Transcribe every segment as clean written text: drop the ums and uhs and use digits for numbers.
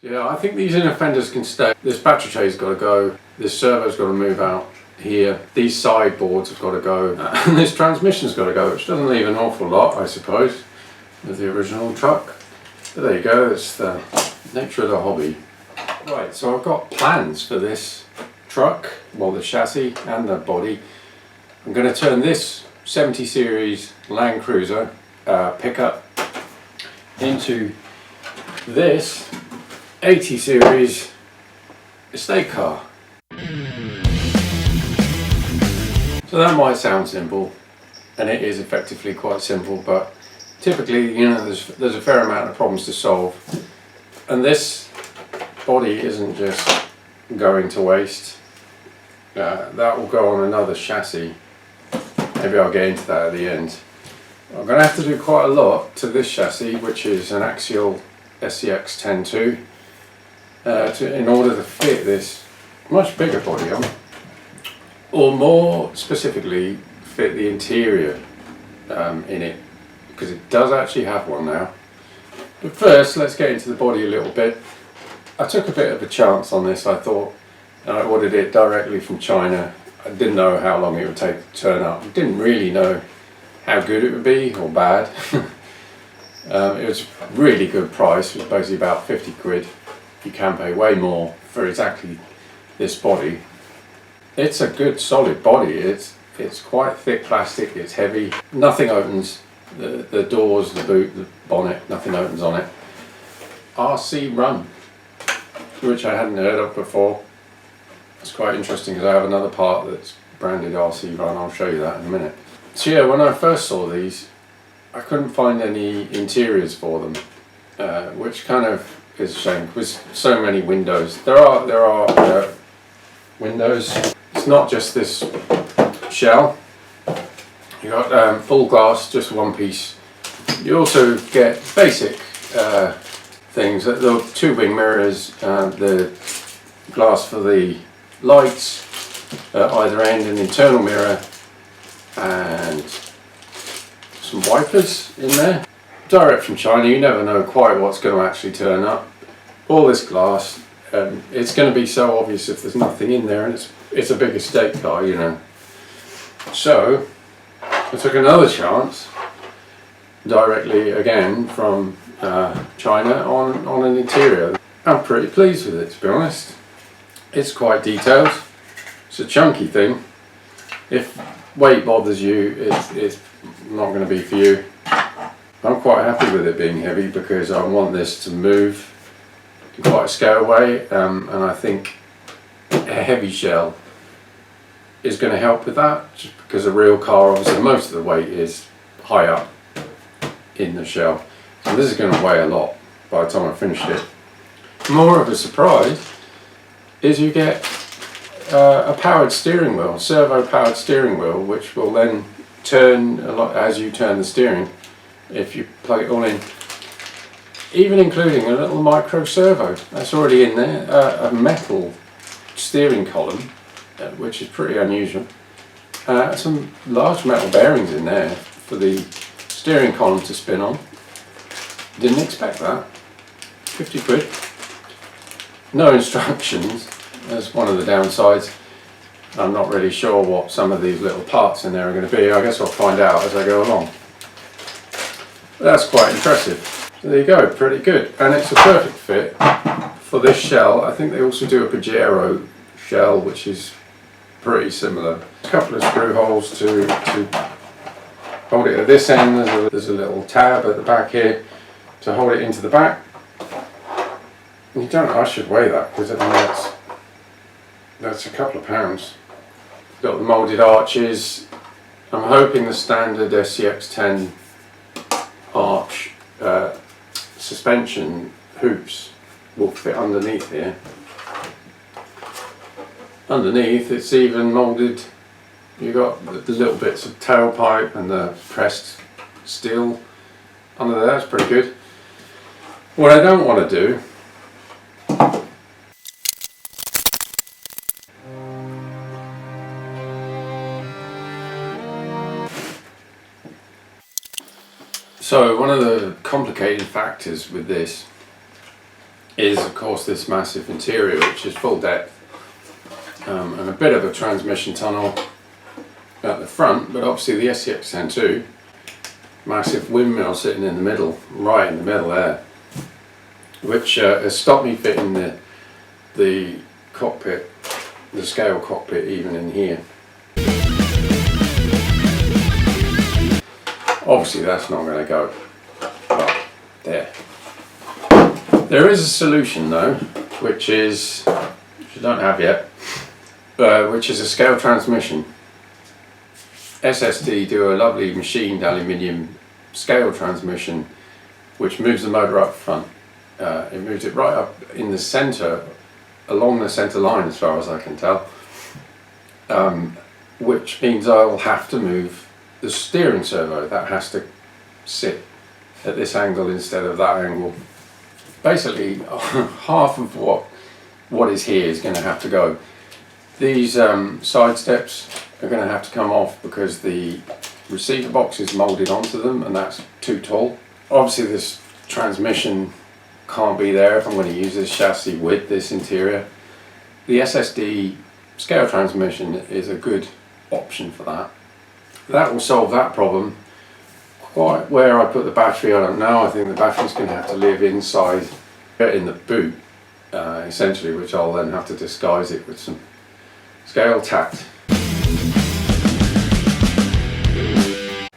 Yeah, I think these inner fenders can stay. This battery tray's got to go, this servo's got to move out here, these sideboards have got to go, and this transmission's got to go, which doesn't leave an awful lot, I suppose, with the original truck. But there you go, it's the nature of the hobby. Right, so I've got plans for this truck, well, the chassis and the body. I'm going to turn this 70 series Land Cruiser pickup into this 80 series estate car. So that might sound simple, and it is effectively quite simple, but typically, you know, there's a fair amount of problems to solve, and this body isn't just going to waste. That will go on another chassis. Maybe I'll get into that at the end. I'm going to have to do quite a lot to this chassis, which is an Axial SCX10 in order to fit this much bigger body on, or more specifically fit the interior in it, because it does actually have one now. But first, let's get into the body a little bit. I took a bit of a chance on this. I thought, I ordered it directly from China. I didn't know how long it would take to turn up. I didn't really know how good it would be or bad. It was a really good price. It was basically about 50 quid. You can pay way more for exactly this body. It's a good solid body. It's quite thick plastic, it's heavy. Nothing opens. The doors, the boot, the bonnet, nothing opens on it. RC Run, which I hadn't heard of before. It's quite interesting because I have another part that's branded RC Run. I'll show you that in a minute. So yeah, when I first saw these, I couldn't find any interiors for them, which kind of is a shame because so many windows. There are windows. It's not just this shell. You got full glass, just one piece. You also get basic things, the two wing mirrors, the glass for the lights at either end, an internal mirror, and some wipers in there. Direct from China, you never know quite what's going to actually turn up. All this glass, it's going to be so obvious if there's nothing in there, and it's a big estate car, you know. So I took another chance, directly again from China, on an interior. I'm pretty pleased with it, to be honest. It's quite detailed. It's a chunky thing. If weight bothers you, it's not going to be for you. I'm quite happy with it being heavy because I want this to move in quite a scale way, and I think a heavy shell is going to help with that, just because a real car, obviously most of the weight is high up in the shell, so this is going to weigh a lot by the time I finished it. More of a surprise is you get a powered steering wheel, servo powered steering wheel, which will then turn a lot as you turn the steering if you plug it all in, even including a little micro servo that's already in there, a metal steering column, which is pretty unusual. Some large metal bearings in there for the steering column to spin on. Didn't expect that. 50 quid. No instructions, that's one of the downsides. I'm not really sure what some of these little parts in there are going to be. I guess I'll find out as I go along. But that's quite impressive. So there you go, pretty good. And it's a perfect fit for this shell. I think they also do a Pajero shell, which is pretty similar. A couple of screw holes to hold it at this end. There's a little tab at the back here to hold it into the back. You don't, I should weigh that because I think that's a couple of pounds. Got the moulded arches. I'm hoping the standard SCX10 arch suspension hoops will fit underneath here. Underneath it's even moulded. You've got the little bits of tailpipe and the pressed steel under there. That's pretty good. What I don't want to do So one of the complicated factors with this is of course this massive interior, which is full depth, and a bit of a transmission tunnel at the front, but obviously the SCX10 too, massive windmill sitting in the middle, right in the middle there, which has stopped me fitting the cockpit, the scale cockpit even in here. Obviously that's not going to go, well, there. There is a solution though, which is, which I don't have yet, which is a scale transmission. SSD do a lovely machined aluminium scale transmission which moves the motor up front. It moves it right up in the centre, along the centre line as far as I can tell, which means I will have to move the steering servo. That has to sit at this angle instead of that angle. Basically half of what is here is going to have to go. These side steps are going to have to come off because the receiver box is moulded onto them and that's too tall. Obviously this transmission can't be there if I'm going to use this chassis with this interior. The SSD scale transmission is a good option for that. That will solve that problem. Quite where I put the battery I don't know. I think the battery's going to have to live inside in the boot essentially, which I'll then have to disguise it with some scale tact.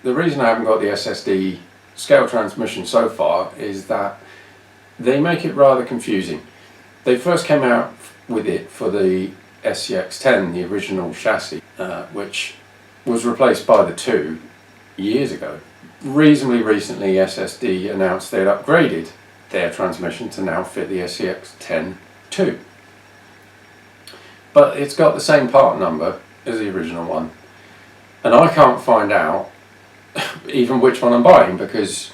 The reason I haven't got the SSD scale transmission so far is that they make it rather confusing. They first came out with it for the SCX10, the original chassis, which was replaced by the 2 years ago. Reasonably recently SSD announced they'd upgraded their transmission to now fit the SCX10 2. But it's got the same part number as the original one. And I can't find out even which one I'm buying, because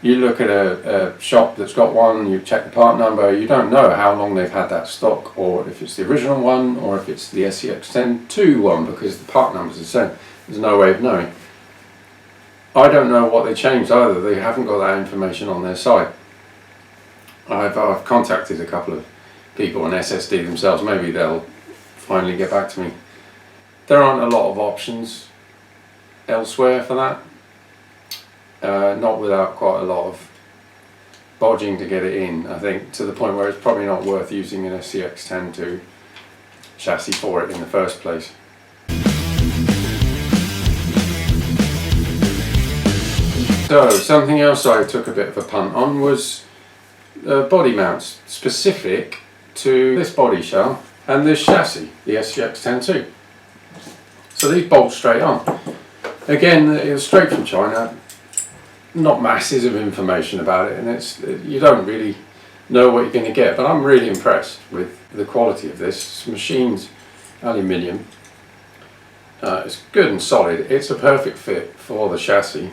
you look at a shop that's got one, you check the part number, you don't know how long they've had that stock, or if it's the original one, or if it's the SCX10 2 one, because the part number's the same. There's no way of knowing. I don't know what they changed either. They haven't got that information on their site. I've contacted a couple of people on SSD themselves. Maybe they'll finally get back to me. There aren't a lot of options elsewhere for that. Not without quite a lot of bodging to get it in, I think, to the point where it's probably not worth using an SCX10 2 chassis for it in the first place. So, something else I took a bit of a punt on was body mounts specific to this body shell and this chassis, the SCX10 2. So these bolt straight on. Again, it was straight from China. Not masses of information about it, and you don't really know what you're going to get, but I'm really impressed with the quality of this. It's machined aluminium. It's good and solid. It's a perfect fit for the chassis.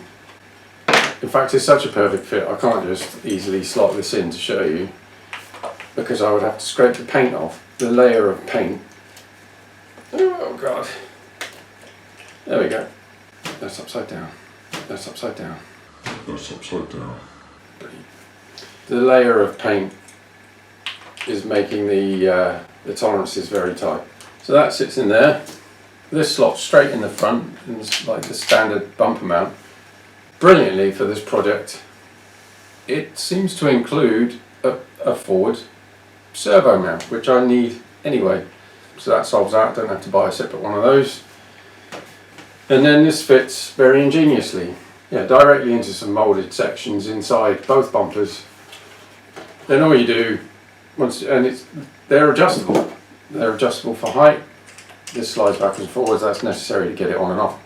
In fact, it's such a perfect fit I can't just easily slot this in to show you, because I would have to scrape the paint off. The layer of paint. Oh god. There we go. That's upside down. That's upside down. That's upside down. The layer of paint is making the tolerances very tight. So that sits in there. This slots straight in the front, and it's like the standard bumper mount. Brilliantly for this project. It seems to include a forward servo mount, which I need anyway. So that solves that. I don't have to buy a separate one of those. And then this fits very ingeniously. Yeah, directly into some moulded sections inside both bumpers. Then all you do, they're adjustable. They're adjustable for height. This slides backwards and forwards. That's necessary to get it on and off.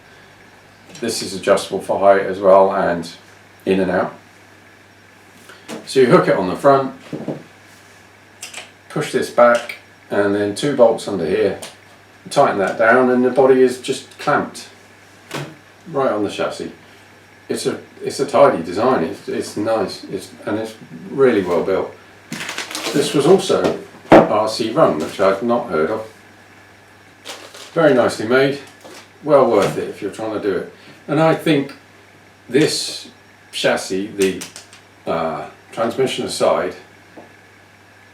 This is adjustable for height as well, and in and out. So you hook it on the front, push this back, and then 2 bolts under here. Tighten that down, and the body is just clamped right on the chassis. It's a tidy design. It's nice. And it's really well built. This was also RC run, which I've not heard of. Very nicely made. Well worth it if you're trying to do it. And I think this chassis, the transmission aside,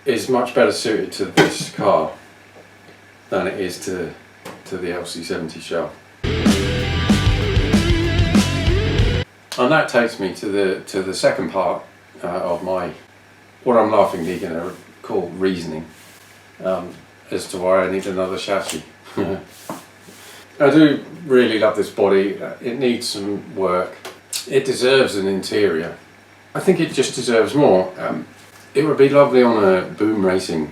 is much better suited to this car than it is to the LC70 shell. And that takes me to the second part of my, what I'm laughingly going to call reasoning as to why I need another chassis. I do really love this body. It needs some work. It deserves an interior. I think it just deserves more. It would be lovely on a Boom Racing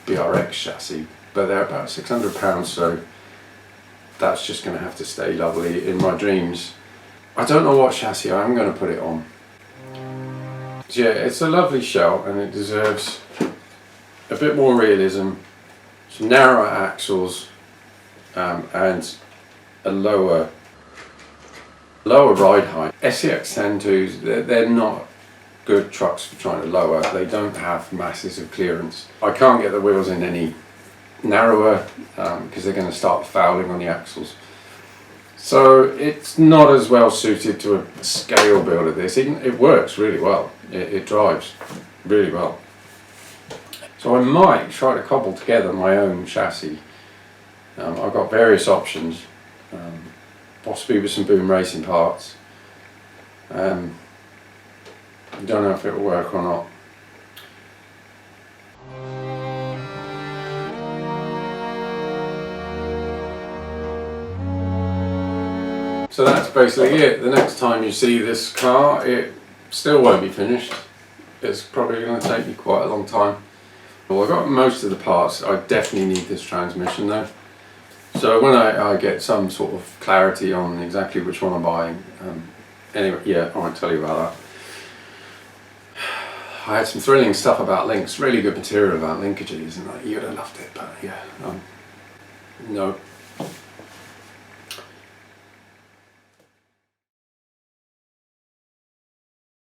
BRX chassis, but they're about £600, so that's just going to have to stay lovely in my dreams. I don't know what chassis I'm going to put it on. So yeah, it's a lovely shell and it deserves a bit more realism, some narrower axles, and a lower ride height. SCX10s, they're not good trucks for trying to lower. They don't have masses of clearance. I can't get the wheels in any narrower because they're going to start fouling on the axles. So it's not as well suited to a scale build of this. It works really well. It drives really well. So I might try to cobble together my own chassis. I've got various options, possibly with some Boom Racing parts. I don't know if it will work or not. So that's basically it. The next time you see this car, it still won't be finished. It's probably going to take me quite a long time. Well, I've got most of the parts. I definitely need this transmission though. So when I get some sort of clarity on exactly which one I'm buying, anyway, yeah, I won't tell you about that. I had some thrilling stuff about links, really good material about linkages, and you would have loved it, but yeah, no.